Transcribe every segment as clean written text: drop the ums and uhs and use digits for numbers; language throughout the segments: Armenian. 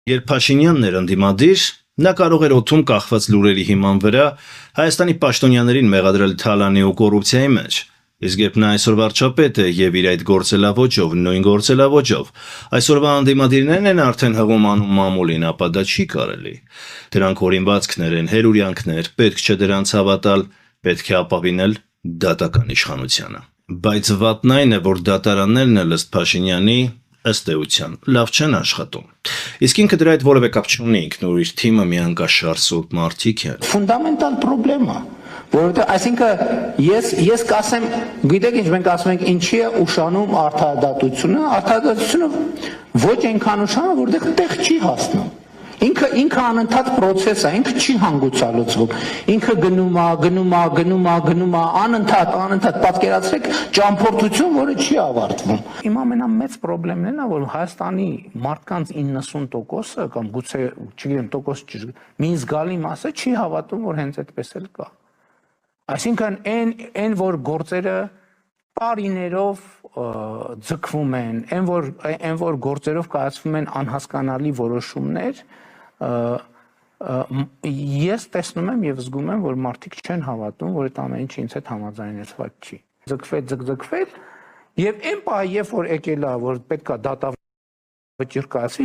Երբ Փաշինյանն էր ընդդիմադիր, նա կարող էր օդում կախված լուրերի հիման վրա Հայաստանի պաշտոնյաներին մեղադրել թալանի ու կոռուպցիայի մեջ, իսկ երբ նա այսօր վարչապետ է եւ իր այդ գործելավոճով, նույն գործելավոճով, այսօրվա ընդդիմադիրներն են արդեն հղում անում մամուլին, ապա դա չի կարելի։ Դրանք օրինվածքներ են, հերուրյանքներ, պետք չէ դրանց հավատալ, պետք է ապավինել դատական իշխանությանը։ Բայց վատն այն է, որ դատարաններն էլ ըստ Փաշինյանի ըստ էության լավ չեն աշխատում։ Իսկ ինքը դրա հետ որևէ կապ չունի, ինքն ու իր թիմը միանկաշար սուրբ մարդիկ են։ Ֆունդամենտալ պրոբլեմա, որովհետեւ այսինքն ես կասեմ, գիտեք ինչ մենք ասում ենք, ինչի է ուշանում արդարադատությունը ոչ այնքան ուշանում, որտեղ տեղ չի հասնում։ Ինքը անընդհատ process է, ինքը չի հանգուցալուծվում։ Ինքը գնում է, անընդհատ պատկերացրեք ճամփորդություն, որը չի ավարտվում։ Իմ ամենամեծ խնդիրն է նա, որ Հայաստանի մարդկանց 90%-ը կամ գուցե, չգիտեմ, տոկոս մի զգալի մասը չի հավատում, որ հենց այդպես էլ կա։ Այսինքն այն որ գործերը տարիներով ձգվում են, այն որ գործերով կայացվում են անհասկանալի որոշումներ, ես տեսնում եմ եւ զգում եմ, որ մարդիկ չեն հավատում, որ այդ ամեն ինչը ինձ հետ համաձայնեցված չի։ Ձգվել եւ այն պահը, երբ որ եկել է, որ պետքա դատավճիռ կայացվի,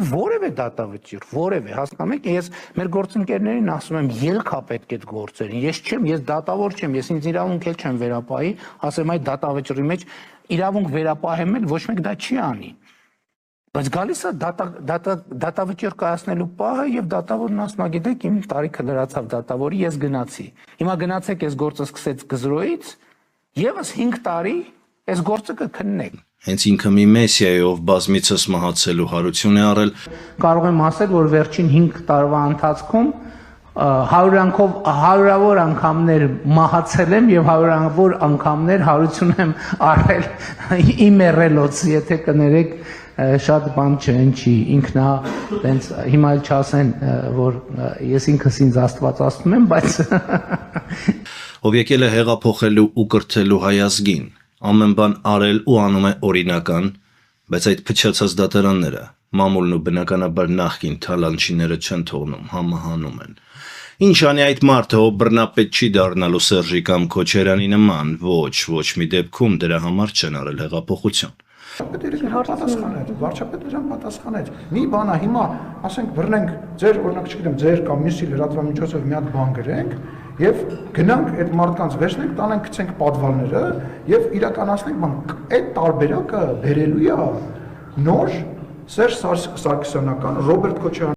որևէ, հասկանում եք, ես մեր գործընկերներին ասում եմ, ելքա պետք է այդ գործերին։ Ես դատավոր չեմ, ես ինձ իրավունք էլ չեմ վերապահի, ասեմ այդ դատավճռի մեջ իրավունք վերապահեմ էլ ոչ մեկ դա չի անի։ Բայց գալիս է դատավճիռ կայացնելու պահը եւ դատավորն ասում է, գիտեք, իմ տարիքը լրացավ դատավորի, ես գնացի։ Հիմա գնացեք, այս գործը սկսեց գզրոյից, եւս 5 տարի այս գործը կքննեք։ Հենց ինքը մի մեսիայով բազմիցս մահացելու հարություն է առել։ Կարող եմ ասել, որ վերջին 5 տարվա ընթացքում հարյուրավոր անգամներ մահացել եմ եւ հարյուրավոր անգամներ հարություն եմ առել իմ երելոց, եթե կներեք, շատ բան չի, ինքնա տենց հիմա էլ չասեն, որ ես ինքս ինձ Աստված ասում եմ, բայց ով եկել է հեղափոխելու ու կրթելու հայ ազգին, ամեն բան արել ու անում է օրինական, բայց այդ փչացած դատարանները, մամուլն ու բնականաբար նախկին թալանչիները չեն թողնում, համահանում են։ Ինչ անի այդ մարդը, ով բռնապետ չի դառնալու Սերժի կամ Քոչարյանի նման, ոչ մի դեպքում դրա համար չեն արել հեղափոխություն։ Վարչապետերին պատասխանեց։ Մի բան է, հիմա ասենք բռնենք ձեր, օրինակ, չգիտեմ, ձեր կամ մյուսի լրատվամիջոցով մի հատ բան գրենք եւ գնանք այդ մարդկանց վերցնենք, տանենք, գցենք պատվալները եւ իրականացնենք բան։ Այդ տարբերակը բերելու է նոր Սերժ Սարգսյանական, Ռոբերտ Քոչարյան